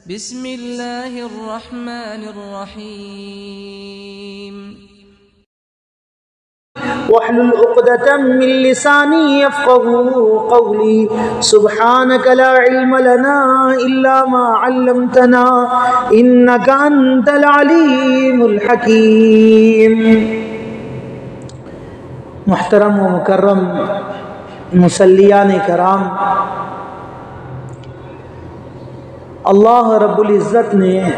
बिस्मिल्लाहिर्रहमानिर्रहीम। वहलुल उक़दतम मिन लिसानी यफ़क़हू क़ौली। सुब्हानक ला इल्म लना इल्ला मा अल्लमतना इन्नका अंतल अलीमुल हकीम। मुहतरम व मुकर्रम मुसल्लियान कराम, अल्लाह रब्बुल इज़्ज़त ने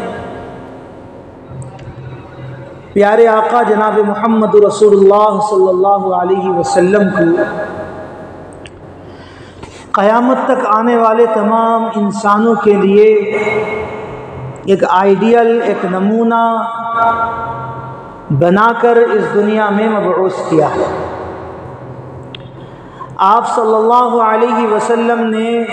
प्यारे आका जनाब मोहम्मद रसूलुल्लाह सल्लल्लाहु अलैहि वसल्लम को क़यामत तक आने वाले तमाम इंसानों के लिए एक आइडियल, एक नमूना बनाकर इस दुनिया में मबऊस किया है। आप सल्लल्लाहु अलैहि वसल्लम ने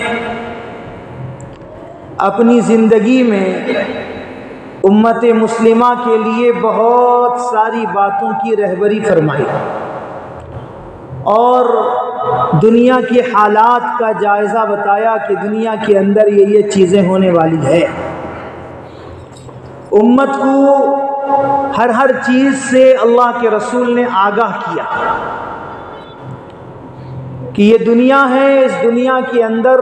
अपनी ज़िंदगी में उम्मत मुस्लिमा के लिए बहुत सारी बातों की रहबरी फरमाई और दुनिया के हालात का जायज़ा बताया कि दुनिया के अंदर ये चीज़ें होने वाली है। उम्मत को हर चीज़ से अल्लाह के रसूल ने आगाह किया कि ये दुनिया है, इस दुनिया के अंदर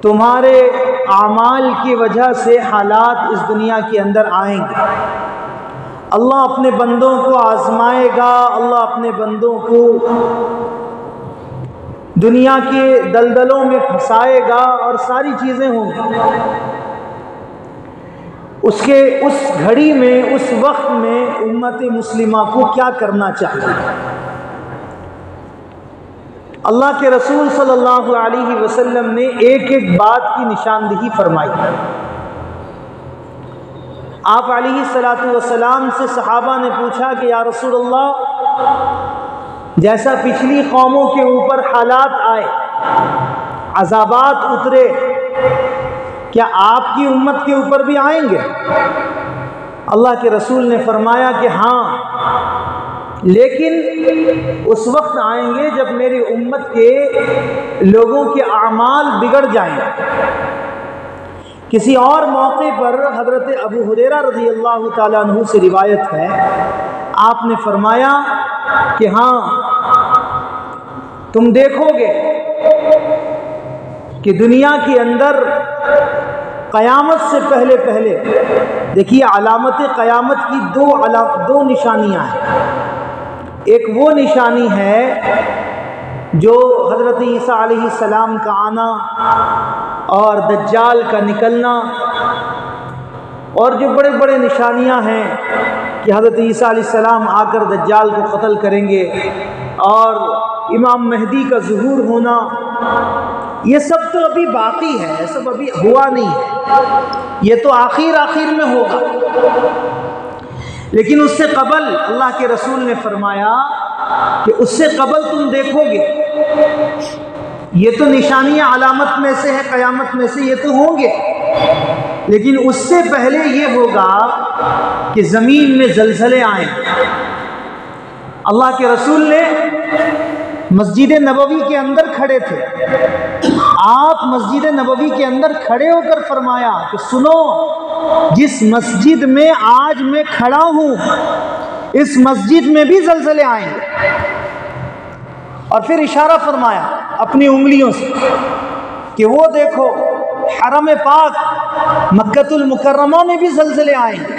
तुम्हारे आमाल की वजह से हालात इस दुनिया के अंदर आएंगे। अल्लाह अपने बंदों को आजमाएगा, अल्लाह अपने बंदों को दुनिया के दलदलों में फंसाएगा और सारी चीज़ें होंगी। उस घड़ी में, उस वक्त में उम्मत मुस्लिमा को क्या करना चाहिए। अल्लाह के रसूल सल्लल्लाहु अलैहि वसल्लम ने एक एक बात की निशानदेही फरमाई। आप अलैहिस्सलातु वस्सलाम से सहाबा ने पूछा कि या रसूलल्लाह, जैसा पिछली कौमों के ऊपर हालात आए, अज़ाबात उतरे, क्या आपकी उम्मत के ऊपर भी आएंगे? अल्लाह के रसूल ने फरमाया कि हाँ, लेकिन उस वक्त आएंगे जब मेरी उम्मत के लोगों के आमाल बिगड़ जाएंगे। किसी और मौके पर हज़रत अबू हुरैरा रज़ियल्लाहु ताला अन्हु से रिवायत है, आपने फरमाया कि हाँ, तुम देखोगे कि दुनिया के अंदर क़यामत से पहले देखिए, अलामत क़यामत की दो निशानियाँ हैं। एक वो निशानी है जो हज़रत ईसा अलैहिस्सलाम का आना और दज्जाल का निकलना, और जो बड़े बड़े निशानियां हैं कि हज़रत ईसा अलैहिस्सलाम आकर दज्जाल को क़त्ल करेंगे और इमाम महदी का ज़ुहूर होना, ये सब तो अभी बाकी है, सब अभी हुआ नहीं है, ये तो आखिर में होगा। लेकिन उससे कबल अल्लाह के रसूल ने फरमाया कि उससे कबल तुम देखोगे, ये तो निशानियां अलामत में से है, क़यामत में से, ये तो होंगे, लेकिन उससे पहले ये होगा कि ज़मीन में ज़लज़ले आएंगे। अल्लाह के रसूल ने मस्जिद नबवी के अंदर खड़े थे, आप मस्जिद नबवी के अंदर खड़े होकर फरमाया कि सुनो, जिस मस्जिद में आज मैं खड़ा हूं, इस मस्जिद में भी ज़लज़ले आएंगे। और फिर इशारा फरमाया अपनी उंगलियों से कि वो देखो, हरम पाक मक्कतुल मुकर्रमा में भी ज़लज़ले आएंगे।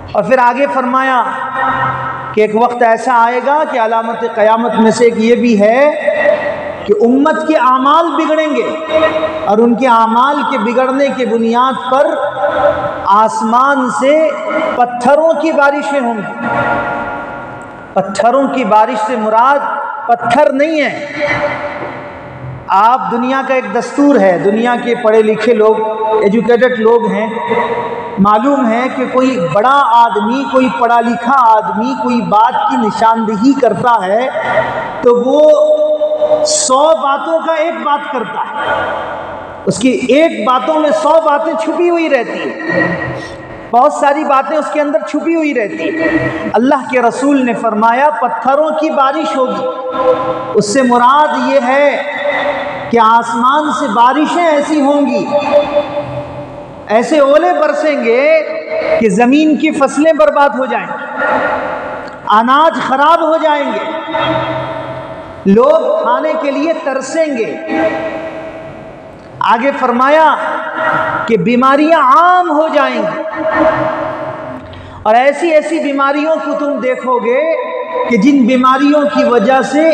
और फिर आगे फरमाया कि एक वक्त ऐसा आएगा कि अलामत क़यामत में से एक ये भी है कि उम्मत के आमाल बिगड़ेंगे और उनके आमाल के बिगड़ने के बुनियाद पर आसमान से पत्थरों की बारिशें होंगी। पत्थरों की बारिश से मुराद पत्थर नहीं है। आप दुनिया का एक दस्तूर है, दुनिया के पढ़े लिखे लोग, एजुकेटेड लोग हैं, मालूम है कि कोई बड़ा आदमी, कोई पढ़ा लिखा आदमी कोई बात की निशानदेही करता है तो वो 100 बातों का एक बात करता है, उसकी एक बातों में 100 बातें छुपी हुई रहती है, बहुत सारी बातें उसके अंदर छुपी हुई रहती है। अल्लाह के रसूल ने फरमाया पत्थरों की बारिश होगी, उससे मुराद ये है कि आसमान से बारिशें ऐसी होंगी, ऐसे ओले बरसेंगे कि ज़मीन की फसलें बर्बाद हो जाएंगी, अनाज खराब हो जाएंगे, लोग खाने के लिए तरसेंगे। आगे फरमाया कि बीमारियां आम हो जाएंगी, और ऐसी ऐसी बीमारियों को तुम देखोगे कि जिन बीमारियों की वजह से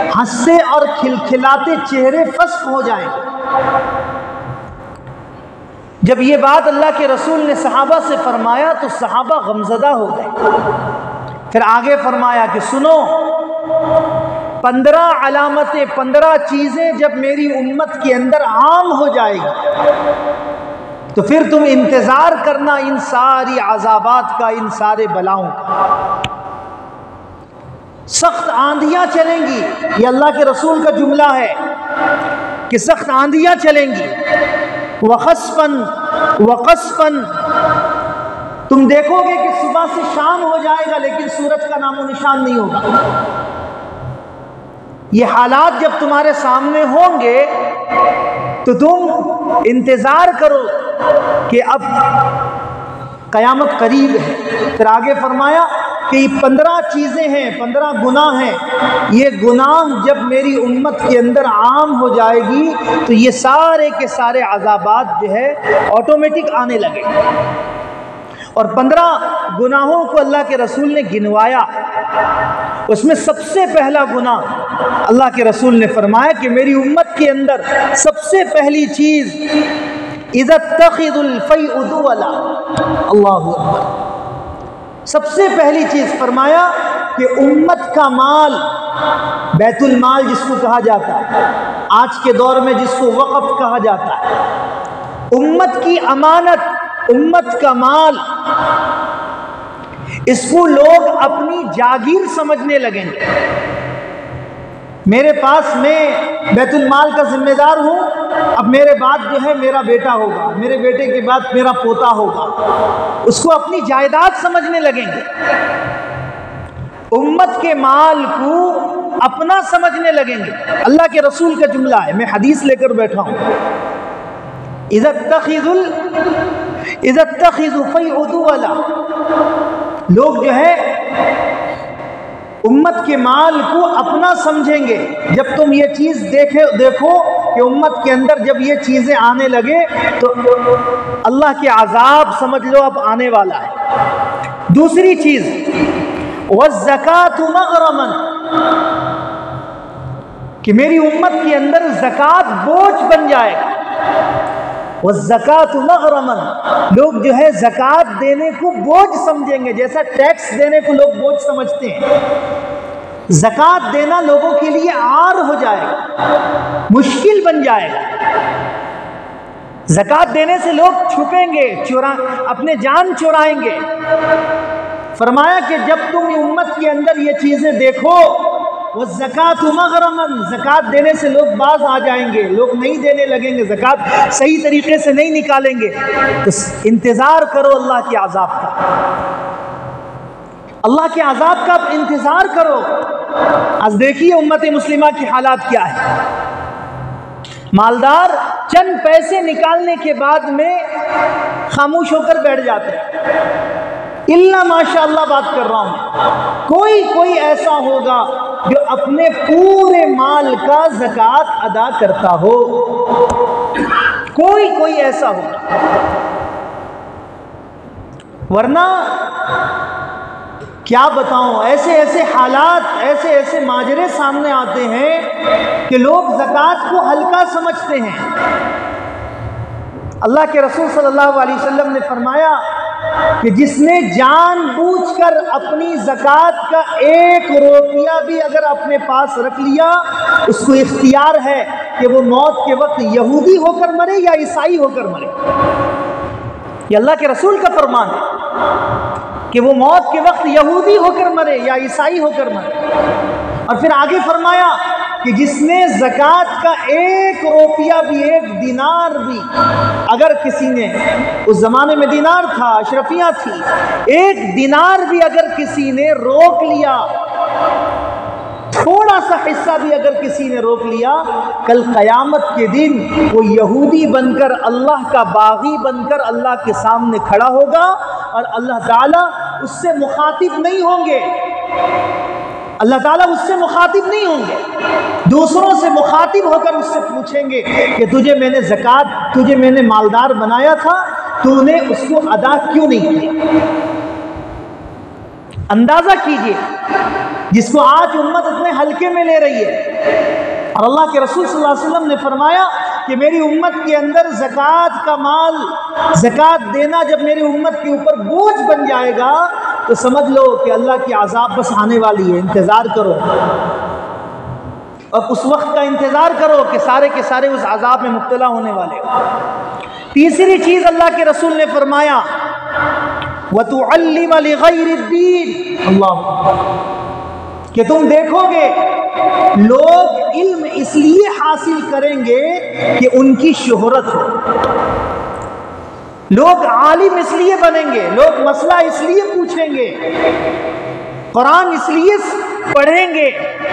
हंसते और खिलखिलाते चेहरे फस्क हो जाएंगे। जब ये बात अल्लाह के रसूल ने सहाबा से फरमाया तो सहाबा गमज़दा हो गए। फिर आगे फरमाया कि सुनो, 15 अलामतें, 15 चीज़ें जब मेरी उम्मत के अंदर आम हो जाएगी तो फिर तुम इंतज़ार करना इन सारी अज़ाबात का, इन सारे बलाओं का। सख्त आंधियाँ चलेंगी, ये अल्लाह के रसूल का जुमला है कि सख्त आंधियाँ चलेंगी। वक़स्फ़न, तुम देखोगे कि सुबह से शाम हो जाएगा लेकिन सूरज का नामो निशान नहीं होगा। ये हालात जब तुम्हारे सामने होंगे तो तुम इंतज़ार करो कि अब क़यामत करीब है। फिर आगे फरमाया कि 15 चीज़ें हैं, 15 गुनाह हैं, ये गुनाह जब मेरी उम्मत के अंदर आम हो जाएगी तो ये सारे के सारे अज़ाबात जो है ऑटोमेटिक आने लगे। और 15 गुनाहों को अल्लाह के रसूल ने गिनवाया। उसमें सबसे पहला गुनाह अल्लाह के रसूल ने फरमाया कि मेरी उम्मत के अंदर सबसे पहली चीज़ इज़्तख़िज़ुल फ़ैउ दुवला, अल्लाहु अकबर। सबसे पहली चीज़ फरमाया कि उम्मत का माल, बैतुल माल जिसको कहा जाता है, आज के दौर में जिसको वक़्फ़ कहा जाता है, उम्मत की अमानत, उम्मत का माल, इसको लोग अपनी जागीर समझने लगेंगे। मेरे पास, मैं बैतुल माल का जिम्मेदार हूँ, अब मेरे बाद जो है मेरा बेटा होगा, मेरे बेटे के बाद मेरा पोता होगा, उसको अपनी जायदाद समझने लगेंगे। उम्मत के माल को अपना समझने लगेंगे। अल्लाह के रसूल का जुमला है, मैं हदीस लेकर बैठा हूँ। इज़्तख़िज़ु फ़ैउ दुवला, लोग जो है उम्मत के माल को अपना समझेंगे। जब तुम ये चीज़ देखो कि उम्मत के अंदर जब ये चीज़ें आने लगे तो अल्लाह के अज़ाब समझ लो अब आने वाला है। दूसरी चीज़ वज़्ज़कातु मग़रमन, कि मेरी उम्मत के अंदर ज़कात बोझ बन जाएगा। वज़्ज़कातु मग़रमन, लोग जो है ज़कात देने को बोझ समझेंगे, जैसा टैक्स देने को लोग बोझ समझते हैं। ज़कात देना लोगों के लिए आर हो जाएगा, मुश्किल बन जाएगा। ज़कात देने से लोग छुपेंगे, अपने जान चुराएंगे। फरमाया कि जब तुम उम्मत के अंदर ये चीज़ें देखो, वज़्ज़कातु मग़रमन, ज़कात देने से लोग बाज आ जाएंगे, लोग नहीं देने लगेंगे, ज़कात सही तरीके से नहीं निकालेंगे, तो इंतज़ार करो अल्लाह के अज़ाब का। अल्लाह के अज़ाब का इंतज़ार करो। आज देखिए उम्मत मुस्लिमा की हालात क्या है। मालदार चंद पैसे निकालने के बाद में खामोश होकर बैठ जाते हैं। इल्ला माशाअल्लाह बात कर रहा हूँ, कोई ऐसा होगा जो अपने पूरे माल का ज़कात अदा करता हो, कोई ऐसा होगा। वरना क्या बताऊं, ऐसे हालात, ऐसे माजरे सामने आते हैं कि लोग ज़कात को हल्का समझते हैं। अल्लाह के रसूल सल्लल्लाहु अलैहि वसल्लम ने फरमाया कि जिसने जानबूझकर अपनी ज़कात का 1 रुपया भी अगर अपने पास रख लिया, उसको इख्तियार है कि वो मौत के वक्त यहूदी होकर मरे या ईसाई होकर मरे। ये अल्लाह के रसूल का फरमान है कि वो मौत के वक्त यहूदी होकर मरे या ईसाई होकर मरे। और फिर आगे फरमाया कि जिसने ज़कात का 1 रुपया भी, 1 दिनार भी, अगर किसी ने, उस ज़माने में दिनार था, अशरफियाँ थी, 1 दिनार भी अगर किसी ने रोक लिया थोड़ा सा हिस्सा भी अगर किसी ने रोक लिया, कल क़यामत के दिन वो यहूदी बनकर, अल्लाह का बागी बनकर अल्लाह के सामने खड़ा होगा और अल्लाह ताला उससे मुखातिब नहीं होंगे। अल्लाह ताला उससे मुखातिब नहीं होंगे, दूसरों से मुखातिब होकर उससे पूछेंगे कि तुझे मैंने ज़कात, तुझे मैंने मालदार बनाया था, तूने उसको अदा क्यों नहीं किया। अंदाज़ा कीजिए, जिसको आज उम्मत इतने हल्के में ले रही है। और अल्लाह के रसूल सल्लल्लाहु अलैहि वसल्लम ने फरमाया कि मेरी उम्मत के अंदर ज़कात का माल, ज़कात देना जब मेरी उम्मत के ऊपर बोझ बन जाएगा तो समझ लो कि अल्लाह की अज़ाब बस आने वाली है, इंतज़ार करो। और उस वक्त का इंतज़ार करो कि सारे के सारे उस अज़ाब में मुब्तला होने वाले हो। तीसरी चीज़ अल्लाह के रसूल ने फरमाया, वतुअल्लिम लिग़ैरिद्दीन, अल्लाह, कि तुम देखोगे लोग इल्म इसलिए हासिल करेंगे कि उनकी शोहरत हो, लोग आलिम इसलिए बनेंगे, लोग मसला इसलिए पूछेंगे, कुरान इसलिए पढ़ेंगे,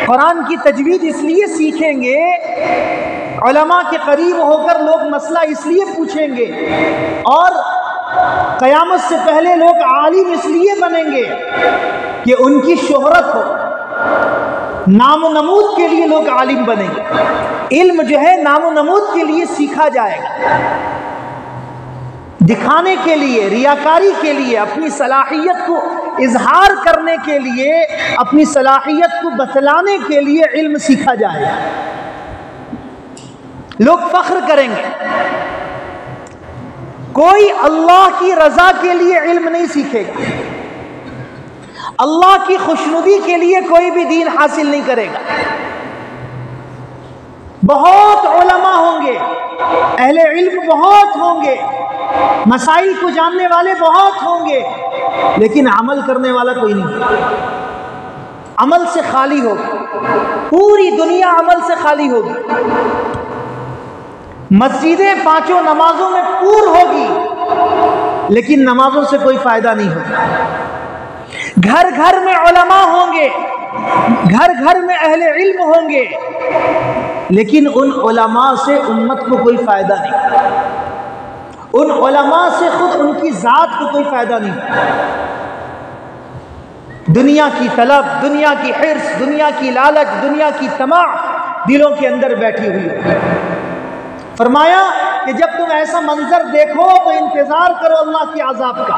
कुरान की तजवीद इसलिए सीखेंगे, उलमा के करीब होकर लोग मसला इसलिए पूछेंगे, और क़यामत से पहले लोग आलिम इसलिए बनेंगे कि उनकी शोहरत हो, नाम नमूद के लिए लोग आलिम बनेंगे। इल्म जो है नाम नमूद के लिए सीखा जाएगा, दिखाने के लिए, रियाकारी के लिए, अपनी सलाहियत को इजहार करने के लिए, अपनी सलाहियत को बतलाने के लिए इल्म सीखा जाएगा। लोग फख्र करेंगे। कोई अल्लाह की रजा के लिए इल्म नहीं सीखेगा, अल्लाह की खुशनुदी के लिए कोई भी दीन हासिल नहीं करेगा। बहुत उलमा होंगे, अहले इल्म बहुत होंगे, मसाइल को जानने वाले बहुत होंगे, लेकिन अमल करने वाला कोई नहीं, अमल से खाली होगी। पूरी दुनिया अमल से खाली होगी। मस्जिदें पांचों नमाजों में पूर होगी, लेकिन नमाजों से कोई फायदा नहीं होगा। घर घर में उलमा होंगे, घर घर में अहले इल्म होंगे, लेकिन उन उलमा से उम्मत को कोई फायदा नहीं, उन उलमा से खुद उनकी ज़ात को कोई फायदा नहीं। दुनिया की तलब, दुनिया की हिर्स, दुनिया की लालच, दुनिया की तमा दिलों के अंदर बैठी हुई है। फरमाया कि जब तुम ऐसा मंजर देखो तो इंतजार करो अल्लाह की अजाब का,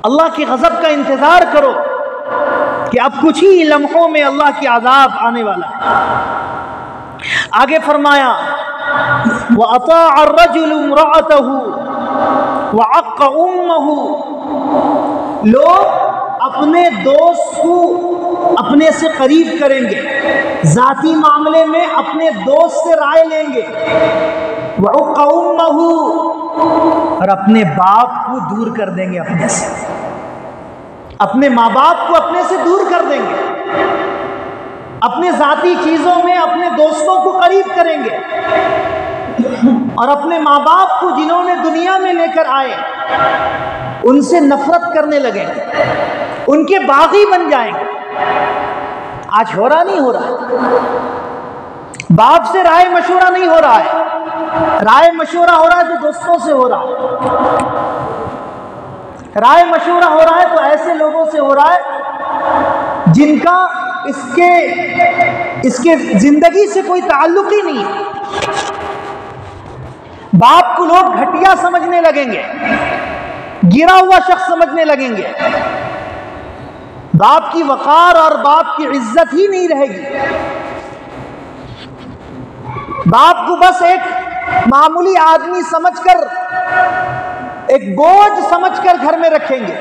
अल्लाह की गज़ब का इंतजार करो कि अब कुछ ही लम्हों में अल्लाह की अजाब आने वाला है। आगे फरमाया, वअताअ अर्रजुलु इम्रअतहु वअक्क़ उम्महु, लोग अपने दोस्त को अपने से करीब करेंगे, जाती मामले में अपने दोस्त से राय लेंगे, वअक्क़ उम्महु, और अपने बाप को दूर कर देंगे अपने से, अपने माँ बाप को अपने से दूर कर देंगे, अपने जाती चीज़ों में अपने दोस्तों को करीब करेंगे, और अपने माँ बाप को जिन्होंने दुनिया में लेकर आए उनसे नफरत करने लगेंगे, उनके बागी बन जाएंगे। आज हो रहा नहीं हो रहा, बाप से राय मशवरा नहीं हो रहा है, राय मशवरा हो रहा है तो दोस्तों से हो रहा है, राय मशवरा हो रहा है तो ऐसे लोगों से हो रहा है जिनका इसके जिंदगी से कोई ताल्लुक ही नहीं है। बाप को लोग घटिया समझने लगेंगे, गिरा हुआ शख्स समझने लगेंगे, बाप की वकार और बाप की इज्जत ही नहीं रहेगी। बाप को बस एक मामूली आदमी समझकर, एक बोझ समझकर घर में रखेंगे।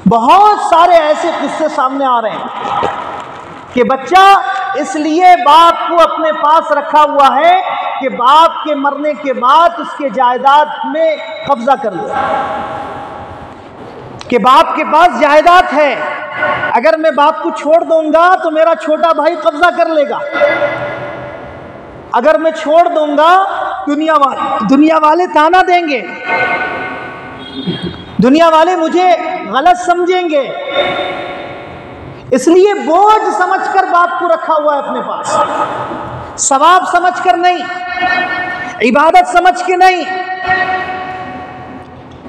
बहुत सारे ऐसे किस्से सामने आ रहे हैं कि बच्चा इसलिए बाप को अपने पास रखा हुआ है कि बाप के मरने के बाद उसके जायदाद में कब्जा कर ले, कि बाप के पास जायदाद है, अगर मैं बाप को छोड़ दूंगा तो मेरा छोटा भाई कब्जा कर लेगा, अगर मैं छोड़ दूंगा दुनिया वाले ताना देंगे, दुनिया वाले मुझे गलत समझेंगे, इसलिए बोझ समझकर बाप को रखा हुआ है अपने पास, सवाब समझकर नहीं, इबादत समझ के नहीं।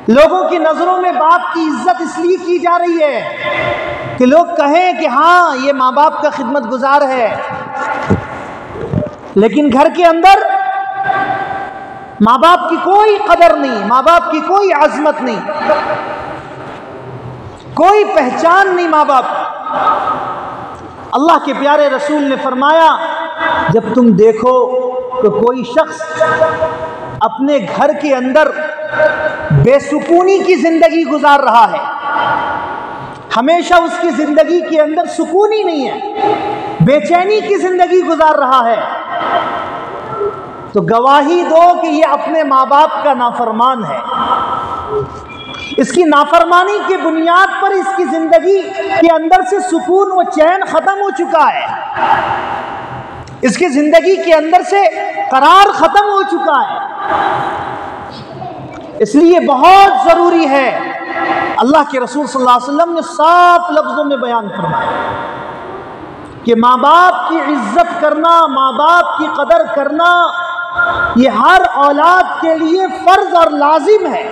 लोगों की नजरों में बाप की इज्जत इसलिए की जा रही है कि लोग कहें कि हाँ ये माँ बाप का खिदमत गुजार है, लेकिन घर के अंदर माँ बाप की कोई कदर नहीं, माँ बाप की कोई अजमत नहीं, कोई पहचान नहीं माँ बाप। अल्लाह के प्यारे रसूल ने फरमाया, जब तुम देखो तो कोई शख्स अपने घर के अंदर बेसुकूनी की जिंदगी गुजार रहा है, हमेशा उसकी जिंदगी के अंदर सुकून ही नहीं है, बेचैनी की जिंदगी गुजार रहा है, तो गवाही दो कि ये अपने माँ बाप का नाफरमान है। इसकी नाफरमानी की बुनियाद पर इसकी जिंदगी के अंदर से सुकून व चैन खत्म हो चुका है, इसकी जिंदगी के अंदर से करार खत्म हो चुका है। इसलिए बहुत जरूरी है, अल्लाह के रसूल सल्लल्लाहु अलैहि वसल्लम ने साफ लफ्जों में बयान फरमाया कि माँ बाप की इज्जत करना, माँ बाप की कदर करना, ये हर औलाद के लिए फर्ज और लाजिम है।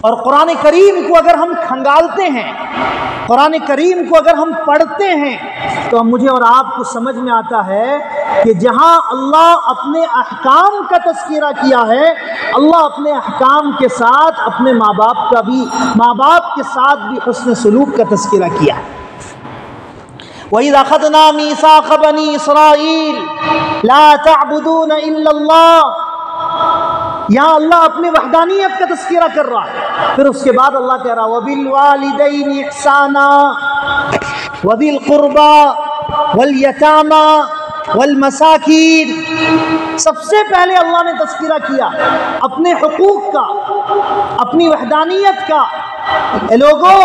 और कुरान करीम को अगर हम खंगालते हैं, कुरान करीम को अगर हम पढ़ते हैं, तो मुझे और आपको समझ में आता है कि जहां अल्लाह अपने अहकाम का तज़किरा किया है, अल्लाह अपने अहकाम के साथ अपने माँ बाप का भी, माँ बाप के साथ भी हुस्न सलूक का तज़किरा किया है। वइज़ अख़ज़ना मीसाक़ बनी इस्राईल ला तअबुदून इल्लल्लाह, यहाँ अल्लाह अपने वहदानियत का तज़किरा कर रहा है। फिर उसके बाद अल्लाह कह रहा है वबिल वालिदैनि इहसाना वदिल कुर्बा वल यतामा वल मसाकीन। सबसे पहले अल्लाह ने तज़किरा किया अपने हुकूक का, अपनी वहदानियत का। ए लोगो,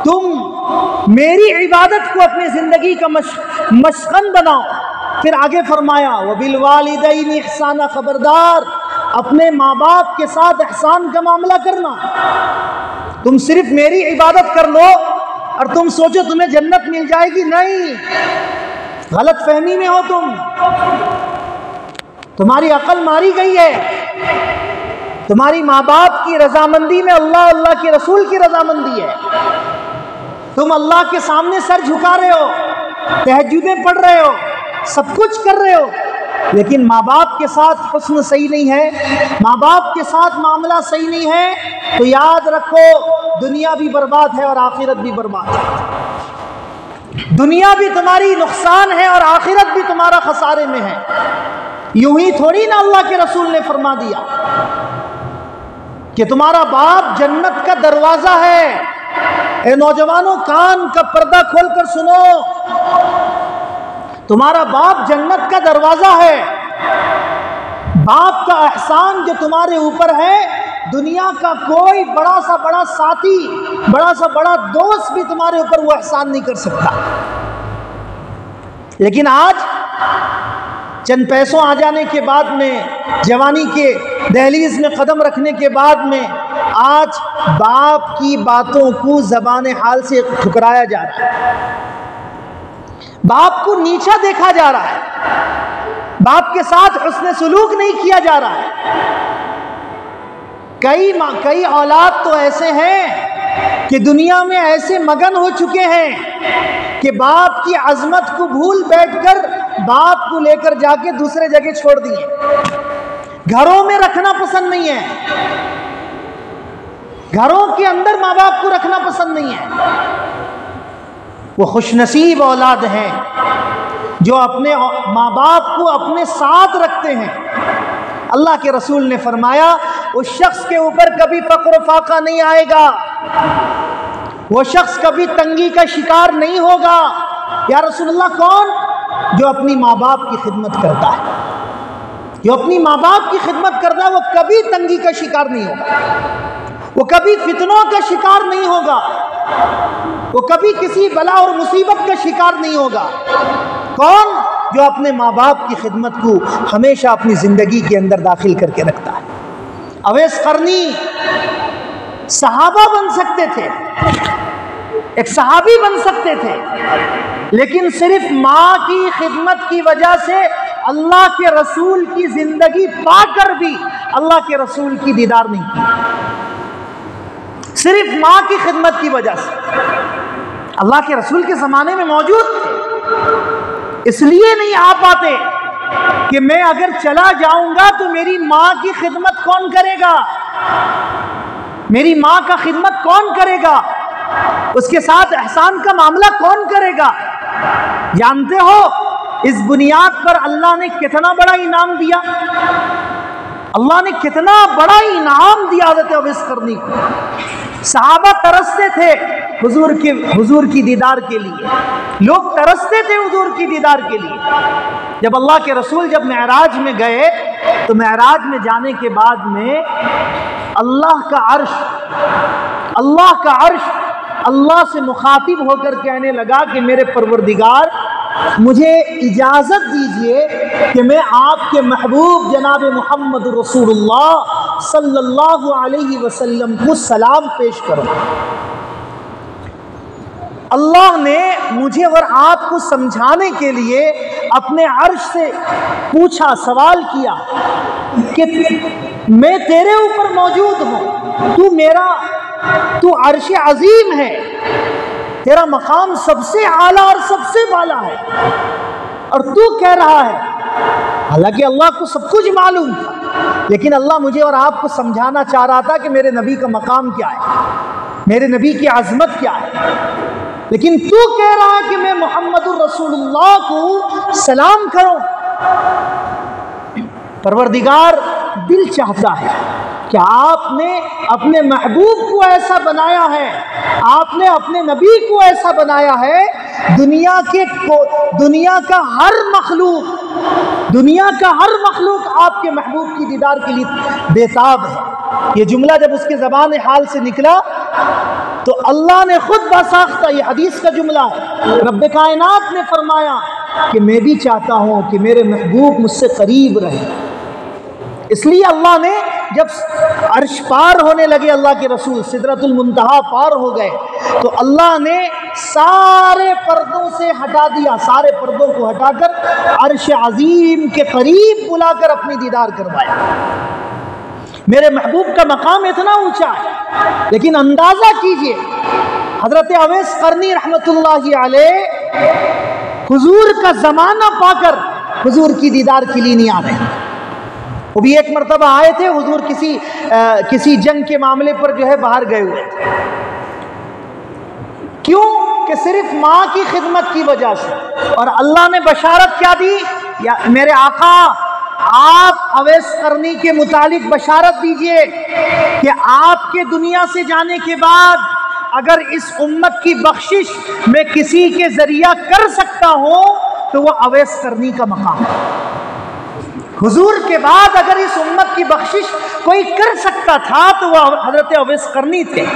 तुम मेरी इबादत को अपनी ज़िंदगी का मशगन बनाओ। फिर आगे फरमाया वबिल वालिदैनि इहसाना, खबरदार अपने माँ बाप के साथ एहसान का मामला करना। तुम सिर्फ मेरी इबादत कर लो और तुम सोचो तुम्हें जन्नत मिल जाएगी, नहीं, गलत फहमी में हो तुम, तुम्हारी अकल मारी गई है। तुम्हारी माँ बाप की रजामंदी में अल्लाह, अल्लाह के रसूल की रजामंदी है। तुम अल्लाह के सामने सर झुका रहे हो, तहज्जुदें पढ़ रहे हो, सब कुछ कर रहे हो, लेकिन माँ बाप के साथ हुस्न सही नहीं है, माँ बाप के साथ मामला सही नहीं है, तो याद रखो दुनिया भी बर्बाद है और आखिरत भी बर्बाद है। दुनिया भी तुम्हारी नुकसान है और आखिरत भी तुम्हारा खसारे में है। यूं ही थोड़ी ना अल्लाह के रसूल ने फरमा दिया कि तुम्हारा बाप जन्नत का दरवाजा है। ए नौजवानों, कान का पर्दा खोलकर सुनो, तुम्हारा बाप जन्नत का दरवाजा है। बाप का एहसान जो तुम्हारे ऊपर है, दुनिया का कोई बड़ा सा बड़ा साथी, बड़ा सा बड़ा दोस्त भी तुम्हारे ऊपर वो एहसान नहीं कर सकता। लेकिन आज चंद पैसों आ जाने के बाद में, जवानी के दहलीज में कदम रखने के बाद में, आज बाप की बातों को ज़बान हाल से ठुकराया जा रहा है, बाप को नीचा देखा जा रहा है, बाप के साथ हुस्न सलूक नहीं किया जा रहा है। कई औलाद तो ऐसे हैं कि दुनिया में ऐसे मगन हो चुके हैं कि बाप की अजमत को भूल बैठकर बाप को लेकर जाके दूसरे जगह छोड़ दिए, घरों में रखना पसंद नहीं है, घरों के अंदर माँ बाप को रखना पसंद नहीं है। वो खुशनसीब औलाद हैं जो अपने माँ बाप को अपने साथ रखते हैं। अल्लाह के रसूल ने फरमाया उस शख्स के ऊपर कभी फक्र फाका नहीं आएगा, वो शख्स कभी तंगी का शिकार नहीं होगा। या रसूलुल्लाह, कौन? जो अपनी माँ बाप की खिदमत करता है, जो अपनी माँ बाप की खिदमत करता है, वो कभी तंगी का शिकार नहीं होगा, वो कभी फितनों का शिकार नहीं होगा, वो कभी किसी बला और मुसीबत का शिकार नहीं होगा। कौन? जो अपने माँ बाप की खिदमत को हमेशा अपनी ज़िंदगी के अंदर दाखिल करके रखता है। अवैस करनी सहाबा बन सकते थे, एक सहाबी बन सकते थे, लेकिन सिर्फ माँ की खिदमत की वजह से अल्लाह के रसूल की जिंदगी पाकर भी अल्लाह के रसूल की दीदार नहीं की। सिर्फ माँ की खिदमत की वजह से अल्लाह के रसूल के ज़माने में मौजूद थे, इसलिए नहीं आ पाते कि मैं अगर चला जाऊंगा तो मेरी माँ की खिदमत कौन करेगा, मेरी माँ का खिदमत कौन करेगा, उसके साथ एहसान का मामला कौन करेगा। जानते हो इस बुनियाद पर अल्लाह ने कितना बड़ा इनाम दिया, अल्लाह ने कितना बड़ा इनाम दिया हज़रत अवैस करनी को। सहाबा तरसते थे हुजूर की दीदार के लिए, लोग तरसते थे हुजूर की दीदार के लिए। जब अल्लाह के रसूल जब मेराज में गए तो मेराज में जाने के बाद में अल्लाह का अर्श अल्लाह से मुखातिब होकर कहने लगा कि मेरे परवरदिगार, मुझे इजाज़त दीजिए कि मैं आपके महबूब जनाब मोहम्मद रसूलुल्लाह सल्लल्लाहु अलैहि वसल्लम को सलाम पेश करूं। अल्लाह ने मुझे और आपको समझाने के लिए अपने अर्श से पूछा, सवाल किया कि मैं तेरे ऊपर मौजूद हूँ, तू अर्श अजीम है, तेरा मकाम सबसे आला और सबसे बाला है, और तू कह रहा है, हालांकि अल्लाह को सब कुछ मालूम था, लेकिन अल्लाह मुझे और आपको समझाना चाह रहा था कि मेरे नबी का मकाम क्या है, मेरे नबी की आजमत क्या है। लेकिन तू कह रहा है कि मैं मोहम्मदुर रसूलुल्लाह को सलाम करूं। परवरदिगार, दिल चाहता है कि आपने अपने महबूब को ऐसा बनाया है, आपने अपने नबी को ऐसा बनाया है, दुनिया का हर मखलूक आपके महबूब की दीदार के लिए बेताब है। ये जुमला जब उसके ज़बान हाल से निकला तो अल्लाह ने खुद बासाख्ता, ये हदीस का जुमला है, रब्बे कायनात ने फरमाया कि मैं भी चाहता हूँ कि मेरे महबूब मुझसे करीब रहे। इसलिए अल्लाह ने जब अर्श पार होने लगे, अल्लाह के रसूल सिदरतुल मुंतहा पार हो गए, तो अल्लाह ने सारे पर्दों से हटा दिया, सारे पर्दों को हटाकर अर्श अजीम के करीब बुलाकर अपनी दीदार करवाया। मेरे महबूब का मकाम इतना ऊंचा है, लेकिन अंदाजा कीजिए हजरत अवैस करनी रहमतुल्लाहि अलैह हुजूर का जमाना पाकर हुजूर की दीदार के लिए नहीं आ रहे। वो भी एक मरतबा आए थे, हुजूर किसी जंग के मामले पर जो है बाहर गए हुए थे। क्यों? कि सिर्फ माँ की खिदमत की वजह से। और अल्लाह ने बशारत क्या दी, या मेरे आका आप अवैस करनी के मुतालिक बशारत दीजिए कि आपके दुनिया से जाने के बाद अगर इस उम्मत की बख्शिश मैं किसी के जरिया कर सकता हूं तो वह अवैस करनी का मकाम है। हुजूर के बाद अगर इस उम्मत की बख्शिश कोई कर सकता था तो वह हजरत अवैस करनी थे।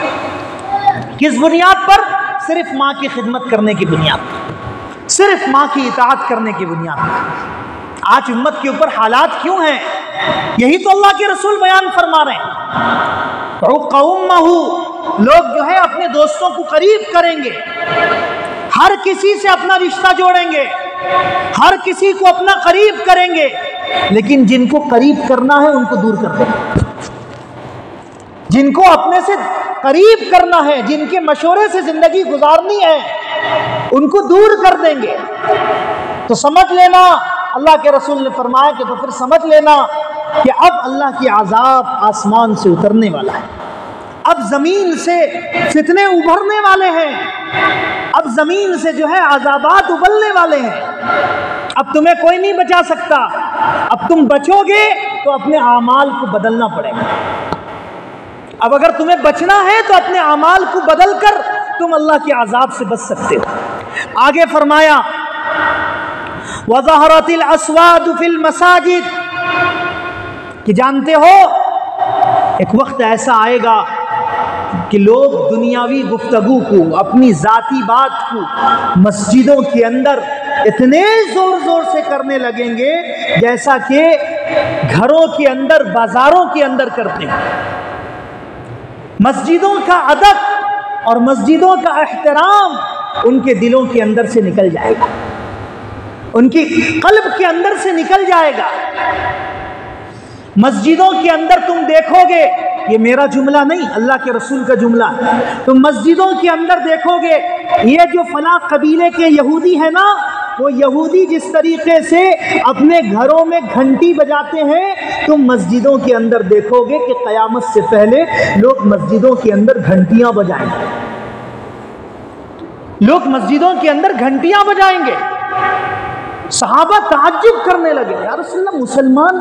किस बुनियाद पर? सिर्फ माँ की खिदमत करने की बुनियाद पर, सिर्फ माँ की इताअत करने की बुनियाद पर। आज उम्मत के ऊपर हालात क्यों हैं? यही तो अल्लाह के रसूल बयान फरमा रहे हैं। लोग जो है अपने दोस्तों को करीब करेंगे, हर किसी से अपना रिश्ता जोड़ेंगे, हर किसी को अपना करीब करेंगे, लेकिन जिनको करीब करना है उनको दूर कर देंगे। जिनको अपने से करीब करना है, जिनके मशवरे से जिंदगी गुजारनी है, उनको दूर कर देंगे। तो समझ लेना, अल्लाह के रसूल ने फरमाया कि तो फिर समझ लेना कि अब अल्लाह की अजाब आसमान से उतरने वाला है, अब जमीन से फितने उभरने वाले हैं, अब जमीन से जो है अजाबात उबलने वाले हैं। अब तुम्हें कोई नहीं बचा सकता। अब तुम बचोगे तो अपने आमाल को बदलना पड़ेगा। अब अगर तुम्हें बचना है तो अपने आमाल को बदलकर तुम अल्लाह के अजाब से बच सकते हो। आगे फरमाया वज़हरतिल अस्वाद फिल मसाजिद, कि जानते हो एक वक्त ऐसा आएगा कि लोग दुनियावी गुफ्तगू को, अपनी जाती बात को मस्जिदों के अंदर इतने जोर जोर से करने लगेंगे जैसा कि घरों के अंदर, बाजारों के अंदर करते हैं। मस्जिदों का अदब और मस्जिदों का एहतराम उनके दिलों के अंदर से निकल जाएगा, उनकी कल्ब के अंदर से निकल जाएगा। मस्जिदों के अंदर तुम देखोगे, ये मेरा जुमला नहीं, अल्लाह के रसूल का जुमला है, तुम मस्जिदों के अंदर देखोगे ये जो फला कबीले के यहूदी है ना, वो यहूदी जिस तरीके से अपने घरों में घंटी बजाते हैं, तुम मस्जिदों के अंदर देखोगे कि क़यामत से पहले लोग मस्जिदों के अंदर घंटियां बजाएंगे, लोग मस्जिदों के अंदर घंटियां बजाएंगे। सहाबा ताज्जुब करने लगे, या रसूलल्लाह मुसलमान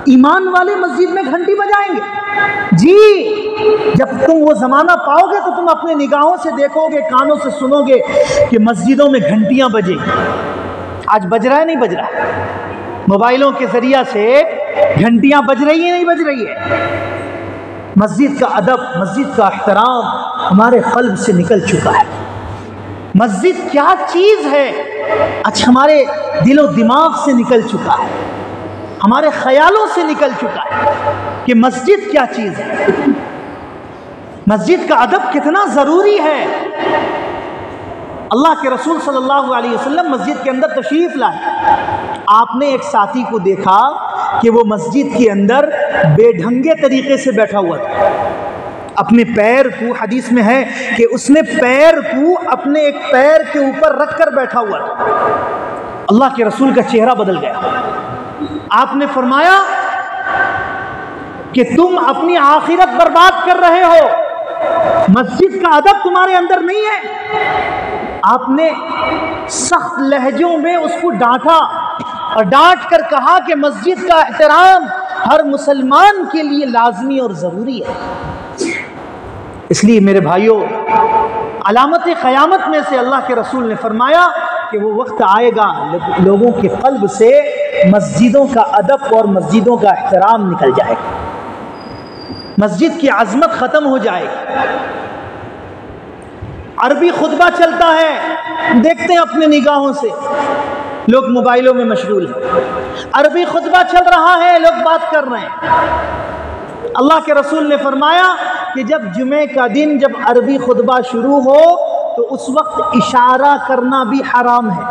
ईमान वाले मस्जिद में घंटी बजाएंगे? जी, जब तुम वो जमाना पाओगे तो तुम अपने निगाहों से देखोगे, कानों से सुनोगे कि मस्जिदों में घंटियां बजेंगी। आज बज रहा है नहीं बज रहा है? मोबाइलों के जरिया से घंटियां बज रही है नहीं बज रही है? मस्जिद का अदब, मस्जिद का एहतराम हमारे क़ल्ब से निकल चुका है। मस्जिद क्या चीज़ है आज हमारे दिलो दिमाग से निकल चुका है, हमारे ख्यालों से निकल चुका है कि मस्जिद क्या चीज़ है, मस्जिद का अदब कितना ज़रूरी है। अल्लाह के रसूल सल्लल्लाहु अलैहि वसल्लम मस्जिद के अंदर तशरीफ़ लाए। आपने एक साथी को देखा कि वो मस्जिद के अंदर बेढंगे तरीके से बैठा हुआ था, अपने पैर को, हदीस में है कि उसने पैर को अपने एक पैर के ऊपर रखकर बैठा हुआ था। अल्लाह के रसूल का चेहरा बदल गया। आपने फरमाया कि तुम अपनी आखिरत बर्बाद कर रहे हो, मस्जिद का अदब तुम्हारे अंदर नहीं है। आपने सख्त लहजों में उसको डांटा और डांट कर कहा कि मस्जिद का एहतराम हर मुसलमान के लिए लाजमी और ज़रूरी है। इसलिए मेरे भाइयों, अलामत क़यामत में से अल्लाह के रसूल ने फरमाया कि वो वक्त आएगा लोगों के क़ल्ब से मस्जिदों का अदब और मस्जिदों का एहतराम निकल जाएगा, मस्जिद की अज़मत ख़त्म हो जाएगी। अरबी खुतबा चलता है, देखते हैं अपने निगाहों से, लोग मोबाइलों में मशगूल हैं। अरबी खुतबा चल रहा है, लोग बात कर रहे हैं। अल्लाह के रसूल ने फरमाया कि जब जुमे का दिन, जब अरबी खुतबा शुरू हो तो उस वक्त इशारा करना भी हराम है।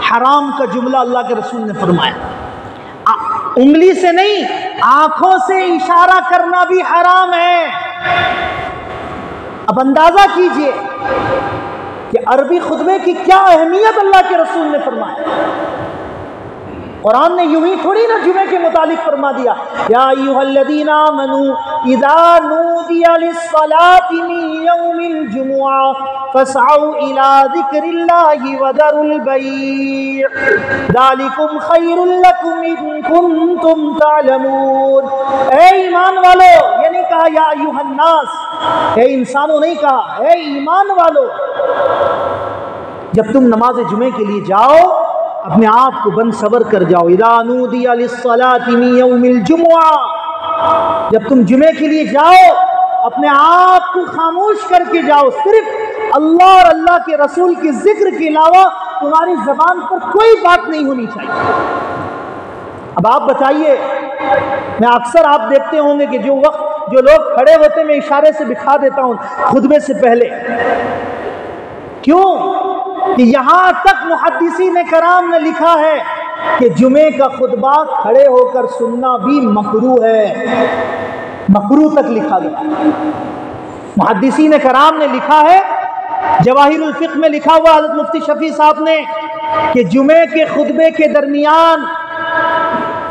हराम का जुमला अल्लाह के रसूल ने फरमाया, उंगली से नहीं, आंखों से इशारा करना भी हराम है। अब अंदाजा कीजिए कि अरबी खुतबे की क्या अहमियत अल्लाह के रसूल ने फरमाया। कुरान ने यूं ही थोड़ी ना जुमे के मुतालिक फरमा दिया, या अय्युहल्लज़ीना आमनू इज़ा नूदिया लिस्सलाति मिन यौमिल जुमुआ फसअू इला ज़िक्रिल्लाहि वदरुल बैअ ज़ालिकुम खैरुल लकुम इन कुंतुम तालमून। ऐ ईमान वालो, ये नहीं कहा या अय्युहन्नास, ऐ इंसानों नहीं कहा, ऐ ईमान वालो, जब तुम नमाज जुमे के लिए जाओ अपने आप को बन सबर कर जाओ। इज़ा नूदिया लिस्सलाति मिन यौमिल जुमुआ, जब तुम जुमे के लिए जाओ अपने आप को खामोश करके जाओ, सिर्फ अल्लाह और अल्लाह के रसूल के जिक्र के अलावा तुम्हारी जबान पर कोई बात नहीं होनी चाहिए। अब आप बताइए, मैं अक्सर आप देखते होंगे कि जो लोग खड़े होते मैं इशारे से दिखा देता हूँ खुतबे से पहले, क्यों कि यहाँ तक मुहद्दिसीन कराम ने लिखा है कि जुमे का खुतबा खड़े होकर सुनना भी मकरूह है, मकरूह तक लिखा गया। मुहद्दिसीन कराम ने लिखा है, जवाहिरुल फिक़्ह में लिखा हुआ हज़रत मुफ्ती शफी साहब ने कि जुमे के खुतबे के दरमियान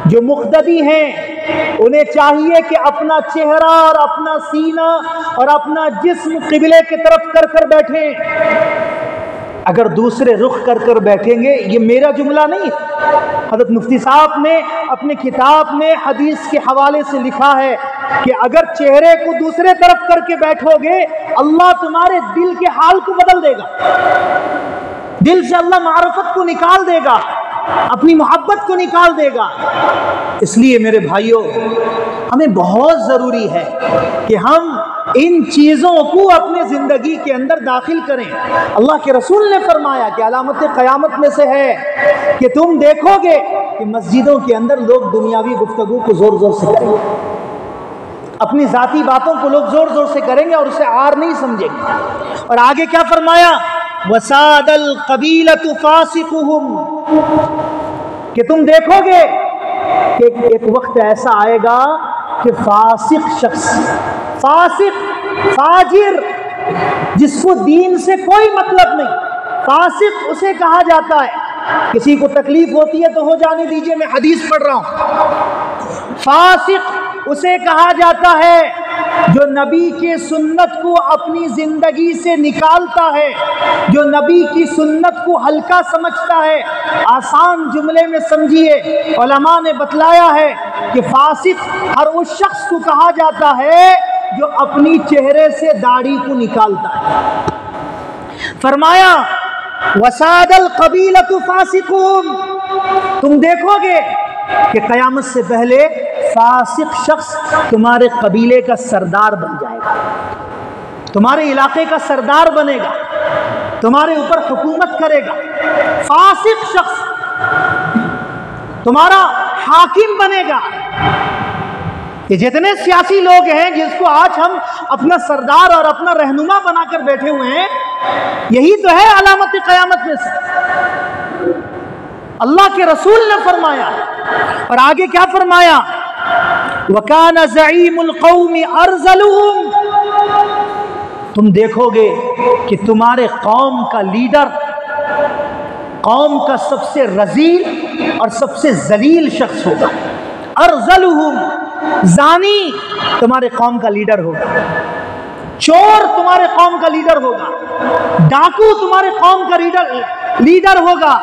जो मुक़्तदी हैं उन्हें चाहिए कि अपना चेहरा और अपना सीना और अपना जिस्म क़िबले की तरफ कर कर बैठें। अगर दूसरे रुख कर कर बैठेंगे, ये मेरा जुमला नहीं, हज़रत मुफ्ती साहब ने अपने किताब में हदीस के हवाले से लिखा है कि अगर चेहरे को दूसरे तरफ करके बैठोगे अल्लाह तुम्हारे दिल के हाल को बदल देगा, दिल से अल्लाह मारफत को निकाल देगा, अपनी मोहब्बत को निकाल देगा। इसलिए मेरे भाइयों, हमें बहुत ज़रूरी है कि हम इन चीज़ों को अपने ज़िंदगी के अंदर दाखिल करें। अल्लाह के रसूल ने फरमाया कि अलामत क़यामत में से है कि तुम देखोगे कि मस्जिदों के अंदर लोग दुनियावी गुफ्तगू को ज़ोर ज़ोर से करेंगे। अपनी जाती बातों को लोग जोर जोर से करेंगे और उसे आर नहीं समझेंगे। और आगे क्या फरमाया, वसादल कबीलतु फासिकुहुम, कि तुम देखोगे कि एक वक्त ऐसा आएगा कि फासिक शख्स, फासिक फाजिर, जिसको दीन से कोई मतलब नहीं, फासिक उसे कहा जाता है। किसी को तकलीफ होती है तो हो जाने दीजिए, मैं हदीस पढ़ रहा हूं। फासिक उसे कहा जाता है जो नबी के सुन्नत को अपनी जिंदगी से निकालता है, जो नबी की सुन्नत को हल्का समझता है। आसान जुमले में समझिए, उलमा ने बतलाया है कि फासिक हर उस शख्स को कहा जाता है जो अपनी चेहरे से दाढ़ी को निकालता है। फरमाया वसादल कबीलतु फासिकुम, तुम देखोगे कि क़यामत से पहले फासिक शख्स तुम्हारे कबीले का सरदार बन जाएगा, तुम्हारे इलाके का सरदार बनेगा, तुम्हारे ऊपर हुकूमत करेगा। फासिक शख्स तुम्हारा हाकिम बनेगा। ये जितने सियासी लोग हैं जिसको आज हम अपना सरदार और अपना रहनुमा बनाकर बैठे हुए हैं, यही तो है अलामत क़यामत में से। अल्लाह के रसूल ने फरमाया, और आगे क्या फरमाया, वकाना ज़ईमुल कौमी अरज़लुहुम, तुम देखोगे कि तुम्हारे कौम का लीडर, कौम का सबसे रज़ील और सबसे जलील शख्स होगा। अरज़लुहुम, जानी तुम्हारे कौम का लीडर होगा, चोर तुम्हारे कौम का लीडर होगा, डाकू तुम्हारे कौम का लीडर होगा।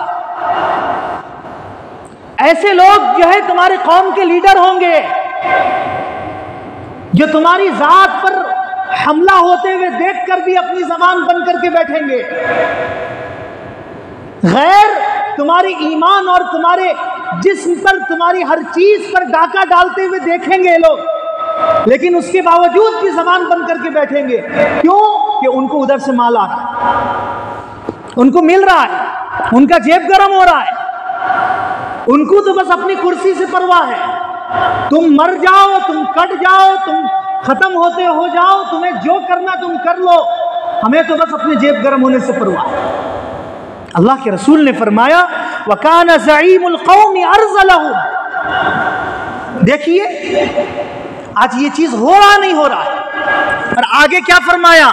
ऐसे लोग जो है तुम्हारे कौम के लीडर होंगे जो तुम्हारी जात पर हमला होते हुए देखकर भी अपनी जबान बंद करके बैठेंगे। गैर तुम्हारे ईमान और तुम्हारे जिस्म पर, तुम्हारी हर चीज पर डाका डालते हुए देखेंगे लोग, लेकिन उसके बावजूद भी जबान बंद करके बैठेंगे। क्यों? कि उनको उधर से माल आ रहा है, उनको मिल रहा है, उनका जेब गर्म हो रहा है, उनको तो बस अपनी कुर्सी से परवाह है। तुम मर जाओ, तुम कट जाओ, तुम खत्म होते हो जाओ, तुम्हें जो करना तुम कर लो, हमें तो बस अपने जेब गर्म होने से परवाह है। अल्लाह के रसूल ने फरमाया वकाना ज़ईमुल कौमी अरज़लहुम। देखिए आज ये चीज हो रहा नहीं हो रहा है। और आगे क्या फरमाया,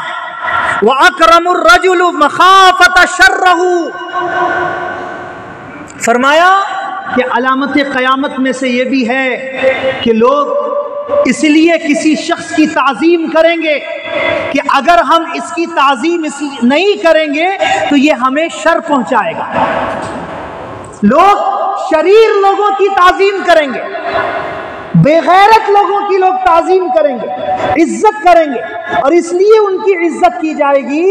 व अकरमुर रजुलु मखाफत शर्रहु, फरमाया कि अलामत क़यामत में से ये भी है कि लोग इसलिए किसी शख्स की ताज़ीम करेंगे कि अगर हम इसकी ताज़ीम इसलिए नहीं करेंगे तो ये हमें शर पहुंचाएगा। लोग शरीर लोगों की ताज़ीम करेंगे, बेगैरत लोगों की लोग ताज़ीम करेंगे, इज्जत करेंगे, और इसलिए उनकी इज्जत की जाएगी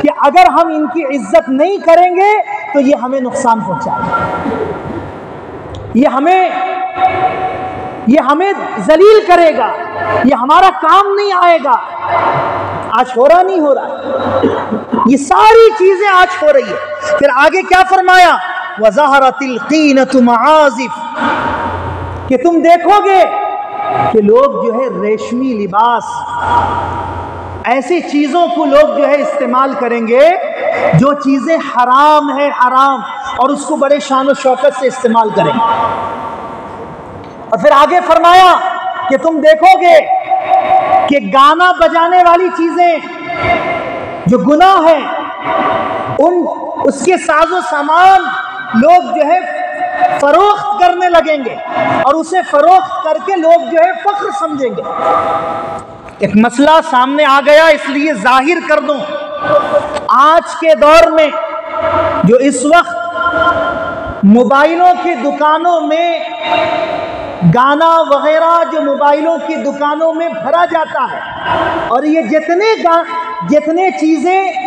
कि अगर हम इनकी इज्जत नहीं करेंगे तो ये हमें नुकसान पहुंचाएगा, ये हमें जलील करेगा, ये हमारा काम नहीं आएगा। आज हो रहा नहीं हो रहा, ये सारी चीजें आज हो रही है। फिर आगे क्या फरमाया, वज़हरतिल क़ीनतु मआज़िफ़, कि तुम देखोगे कि लोग जो है रेशमी लिबास, ऐसी चीजों को लोग जो है इस्तेमाल करेंगे जो चीजें हराम है, हराम, और उसको बड़े शान और शौकत से इस्तेमाल करेंगे। और फिर आगे फरमाया कि तुम देखोगे कि गाना बजाने वाली चीजें जो गुनाह है, उसके साजो सामान लोग जो है फरोख्त करने लगेंगे, और उसे फरोख्त करके लोग जो है फख्र समझेंगे। एक मसला सामने आ गया, इसलिए जाहिर कर दूं, आज के दौर में जो इस वक्त मोबाइलों की दुकानों में गाना वगैरह जो मोबाइलों की दुकानों में भरा जाता है, और ये जितने चीजें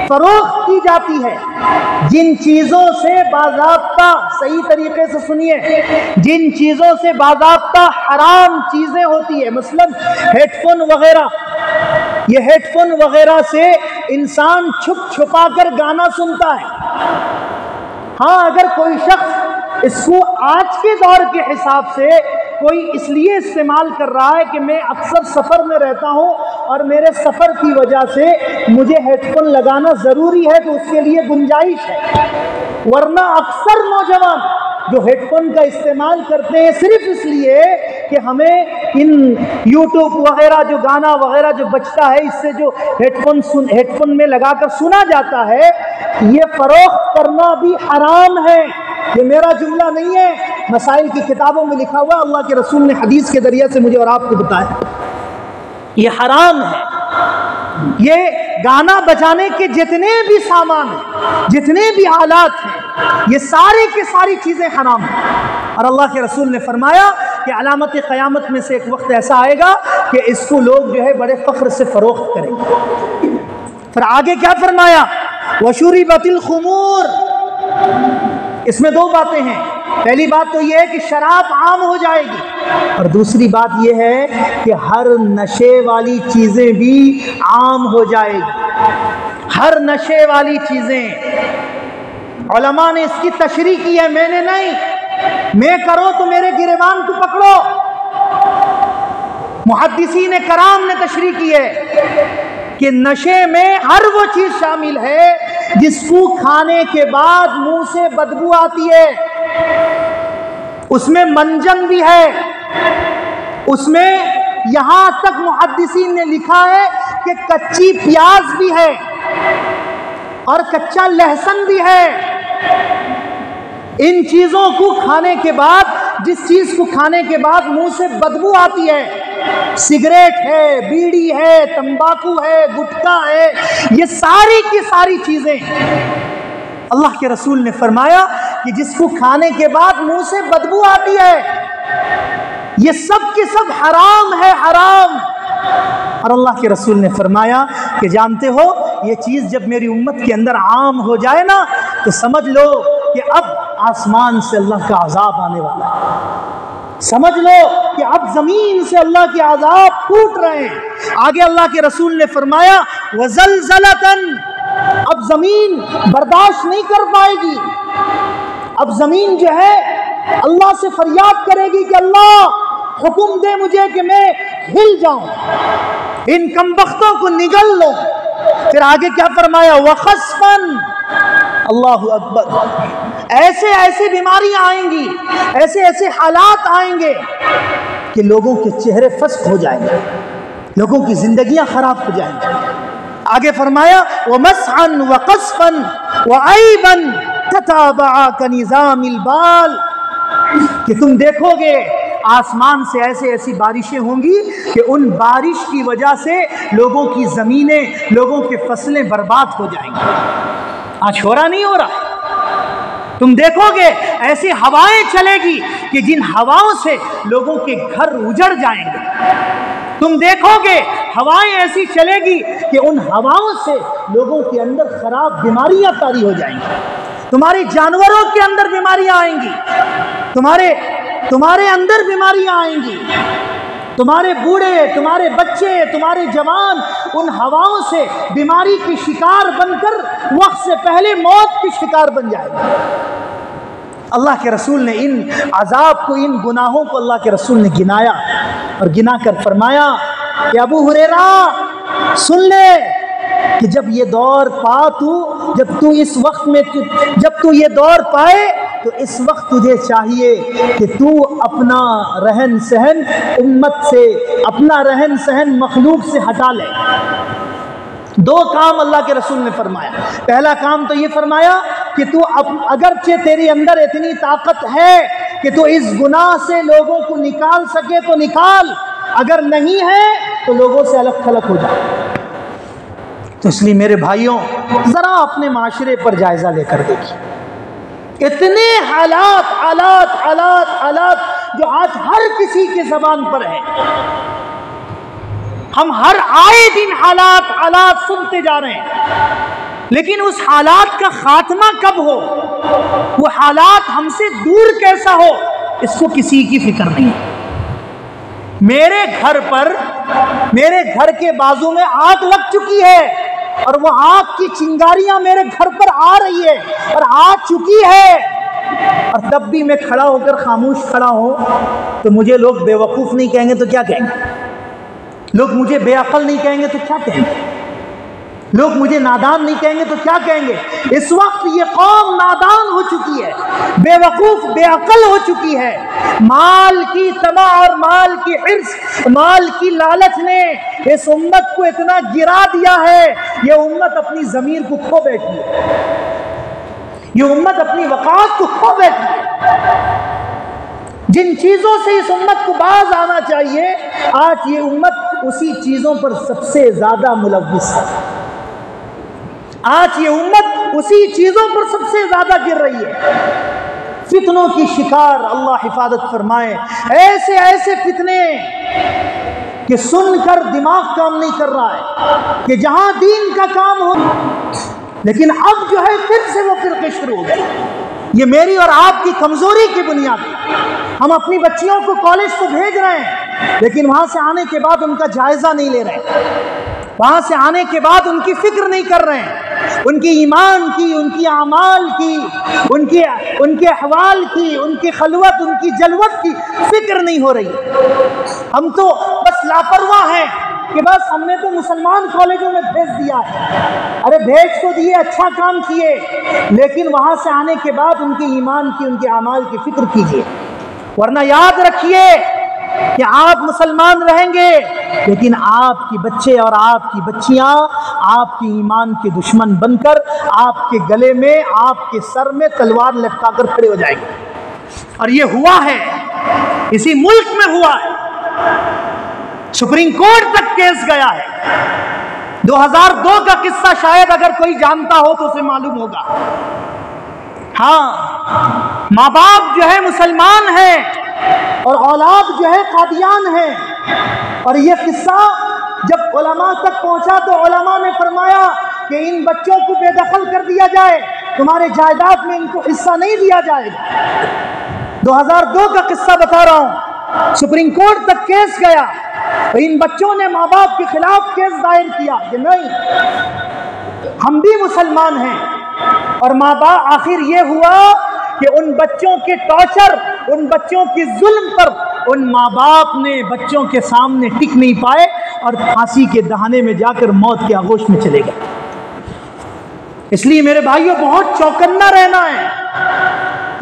फरोख्त की जाती है, जिन चीजों से बाज़ाब्ता, सही तरीके से सुनिए, जिन चीजों से बाज़ाब्ता हराम चीजें होती है, मसलन हेडफोन वगैरह, ये हेडफोन वगैरह से इंसान छुप छुपा कर गाना सुनता है। हाँ, अगर कोई शख्स इसको आज के दौर के हिसाब से कोई इसलिए इस्तेमाल कर रहा है कि मैं अक्सर सफ़र में रहता हूँ और मेरे सफ़र की वजह से मुझे हेडफोन लगाना ज़रूरी है, तो उसके लिए गुंजाइश है। वरना अक्सर नौजवान जो हेडफोन का इस्तेमाल करते हैं सिर्फ इसलिए कि हमें इन यूट्यूब वगैरह जो गाना वगैरह जो बजता है इससे जो हेडफोन में लगाकर सुना जाता है, ये फ़रोख्त करना भी हराम है। ये मेरा जुमला नहीं है, मसाइल की किताबों में लिखा हुआ, अल्लाह के रसूल ने हदीस के जरिए से मुझे और आपको बताया, ये हराम है। ये गाना बजाने के जितने भी सामान हैं, जितने भी आलात हैं, ये सारे के सारी चीज़ें हराम हैं। और अल्लाह के रसूल ने फरमाया कि अलामत क़यामत में से एक वक्त ऐसा आएगा कि इसको लोग जो है बड़े फ़ख्र से फ़रोख्त करेंगे। फिर आगे क्या फरमाया, वशुरिबतिल खुमूर। इसमें दो बातें हैं। पहली बात तो यह है कि शराब आम हो जाएगी, और दूसरी बात यह है कि हर नशे वाली चीज़ें भी आम हो जाएगी। हर नशे वाली चीज़ें उलमा ने इसकी तशरीह की है, मैंने नहीं। मैं करो तो मेरे गिरेबान को पकड़ो। मुहद्दिसीन कराम ने तशरीह की है कि नशे में हर वो चीज़ शामिल है जिसको खाने के बाद मुंह से बदबू आती है। उसमें मंजन भी है, उसमें यहां तक मुहद्दिसीन ने लिखा है कि कच्ची प्याज भी है और कच्चा लहसुन भी है। इन चीजों को खाने के बाद, जिस चीज को खाने के बाद मुंह से बदबू आती है, सिगरेट है, बीड़ी है, तंबाकू है, गुटखा है, ये सारी की सारी चीजें अल्लाह के रसूल ने फरमाया कि जिसको खाने के बाद मुंह से बदबू आती है, ये सब के सब हराम है, हराम। और अल्लाह के रसूल ने फरमाया कि जानते हो, ये चीज़ जब मेरी उम्मत के अंदर आम हो जाए ना, तो समझ लो कि अब आसमान से अल्लाह का अजाब आने वाला है। समझ लो कि अब ज़मीन से अल्लाह के अजाब टूट रहे हैं। आगे अल्लाह के रसूल ने फरमाया वज़लज़लतन, अब ज़मीन बर्दाश्त नहीं कर पाएगी। अब ज़मीन जो है अल्लाह से फरियाद करेगी कि अल्लाह हुक्म दे मुझे कि मैं हिल जाऊं, इन कमबख्तों को निगल लो। फिर आगे क्या फरमाया, वखस्फन, अल्लाहु अकबर। ऐसे ऐसे बीमारियां आएंगी, ऐसे ऐसे हालात आएंगे कि लोगों के चेहरे फस्क हो जाएंगे, लोगों की जिंदगियां खराब हो जाएंगी। आगे फरमाया वमसअन वकस्फन वअयबन तताबअ कनिज़ामिल बाल, कि तुम देखोगे आसमान से ऐसे ऐसी बारिशें होंगी कि उन बारिश की वजह से लोगों की ज़मीनें, लोगों के फसलें बर्बाद हो जाएंगी। आज हो रहा नहीं हो रहा, तुम देखोगे ऐसी हवाएं चलेगी कि जिन हवाओं से लोगों के घर उजड़ जाएंगे। तुम देखोगे हवाएं ऐसी चलेगी कि उन हवाओं से लोगों के अंदर खराब बीमारियां तारी हो जाएंगी। तुम्हारे जानवरों के अंदर बीमारियां आएंगी, तुम्हारे अंदर बीमारियां आएंगी। तुम्हारे बूढ़े, तुम्हारे बच्चे, तुम्हारे जवान उन हवाओं से बीमारी के शिकार बनकर वक्त से पहले मौत के शिकार बन जाएंगे। अल्लाह के रसूल ने इन अजाब को, इन गुनाहों को अल्लाह के रसूल ने गिनाया और गिना कर फरमाया कि अबू हुरैरा सुन ले कि जब ये दौर पा तू, जब तू इस वक्त में, जब तू ये दौर पाए तो इस वक्त तुझे चाहिए कि तू अपना रहन सहन उम्मत से, अपना रहन सहन मखलूक से हटा ले। दो काम अल्लाह के रसूल ने फरमाया। पहला काम तो ये फरमाया कि तू अगरचे तेरे अंदर इतनी ताकत है कि तू इस गुनाह से लोगों को निकाल सके तो निकाल, अगर नहीं है तो लोगों से अलग थलग हो जाए। तो इसलिए मेरे भाइयों, ज़रा अपने माशरे पर जायज़ा लेकर देखिए, इतने हालात हालात हालात हालात जो आज हर किसी के ज़बान पर है। हम हर आए दिन हालात हालात सुनते जा रहे हैं, लेकिन उस हालात का खात्मा कब हो, वो हालात हमसे दूर कैसा हो, इसको किसी की फिक्र नहीं। मेरे घर पर, मेरे घर के बाजू में आग लग चुकी है और वो आग की चिंगारियां मेरे घर पर आ रही है और आ चुकी है। और तब भी मैं खड़ा होकर खामोश खड़ा हूं तो मुझे लोग बेवकूफ़ नहीं कहेंगे तो क्या कहेंगे? लोग मुझे बेअक्ल नहीं कहेंगे तो क्या कहेंगे? लोग मुझे नादान नहीं कहेंगे तो क्या कहेंगे? इस वक्त ये कौम नादान हो चुकी है, बेवकूफ़ बेअक्ल हो चुकी है। माल की तमा और माल की हिर्स, माल की लालच ने इस उम्मत को इतना गिरा दिया है, ये उम्मत अपनी ज़मीर को खो बैठी है, ये उम्मत अपनी वक़ात को खो बैठी है। जिन चीज़ों से इस उम्मत को बाज आना चाहिए, आज ये उम्मत उसी चीज़ों पर सबसे ज़्यादा मुलव्विस है। आज ये उम्मत उसी चीज़ों पर सबसे ज़्यादा गिर रही है। फितनों की शिकार, अल्लाह हिफाजत फरमाए। ऐसे ऐसे फितने कि सुनकर दिमाग काम नहीं कर रहा है कि जहां दीन का काम हो, लेकिन अब जो है फिर से वो फिरके शुरू हो गए। ये मेरी और आपकी कमजोरी की बुनियाद है। हम अपनी बच्चियों को कॉलेज तो भेज रहे हैं, लेकिन वहां से आने के बाद उनका जायजा नहीं ले रहे, वहां से आने के बाद उनकी फिक्र नहीं कर रहे हैं, उनकी ईमान की, उनकी अमाल की, उनके अहवाल की, उनकी खलवत, उनकी जलवत की फिक्र नहीं हो रही। हम तो बस लापरवाह हैं कि बस हमने तो मुसलमान कॉलेजों में भेज दिया है। अरे भेज तो दिए, अच्छा काम किए, लेकिन वहां से आने के बाद उनके ईमान की, उनके अमाल की फिक्र कीजिए। वरना याद रखिए कि आप मुसलमान रहेंगे, लेकिन आपके बच्चे और आपकी बच्चियां आपके ईमान के दुश्मन बनकर आपके गले में, आपके सर में तलवार लटकाकर खड़े हो जाएंगे। और ये हुआ है, इसी मुल्क में हुआ है, सुप्रीम कोर्ट तक केस गया है। 2002 का किस्सा शायद अगर कोई जानता हो तो उसे मालूम होगा। हाँ, माँ बाप जो है मुसलमान हैं और औलाद जो है कादियान है। और यह किस्सा जब उलमा तक पहुंचा तो उलमा ने फरमाया कि इन बच्चों को बेदखल कर दिया जाए, तुम्हारे जायदाद में इनको हिस्सा नहीं दिया जाएगा। 2002 का किस्सा बता रहा हूं, सुप्रीम कोर्ट तक केस गया। इन बच्चों ने माँ बाप के खिलाफ केस दायर किया कि नहीं, हम भी मुसलमान हैं। और माँ बाप, आखिर ये हुआ कि उन बच्चों के टॉर्चर, उन बच्चों की जुल्म पर उन माँ बाप ने बच्चों के सामने टिक नहीं पाए और फांसी के दहाने में जाकर मौत के आगोश में चले गए। इसलिए मेरे भाइयों, बहुत चौकन्ना रहना है।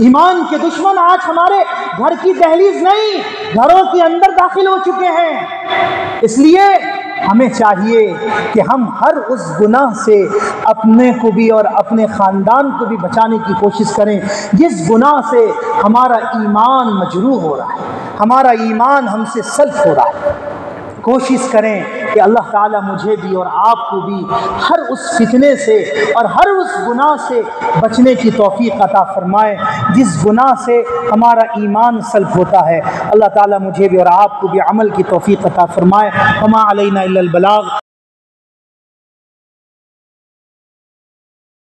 ईमान के दुश्मन आज हमारे घर की दहलीज नहीं, घरों के अंदर दाखिल हो चुके हैं। इसलिए हमें चाहिए कि हम हर उस गुनाह से अपने को भी और अपने ख़ानदान को भी बचाने की कोशिश करें जिस गुनाह से हमारा ईमान मजरूह हो रहा है, हमारा ईमान हमसे सल्फ हो रहा है। कोशिश करें कि अल्लाह ताला मुझे भी और आपको भी हर उस फितने से और हर उस गुनाह से बचने की तौफीक अता फरमाए जिस गुनाह से हमारा ईमान सल्ब होता है। अल्लाह ताला मुझे भी और आपको भी अमल की तौफीक अता फरमाए। वमा अलैना इल्लल बलाग।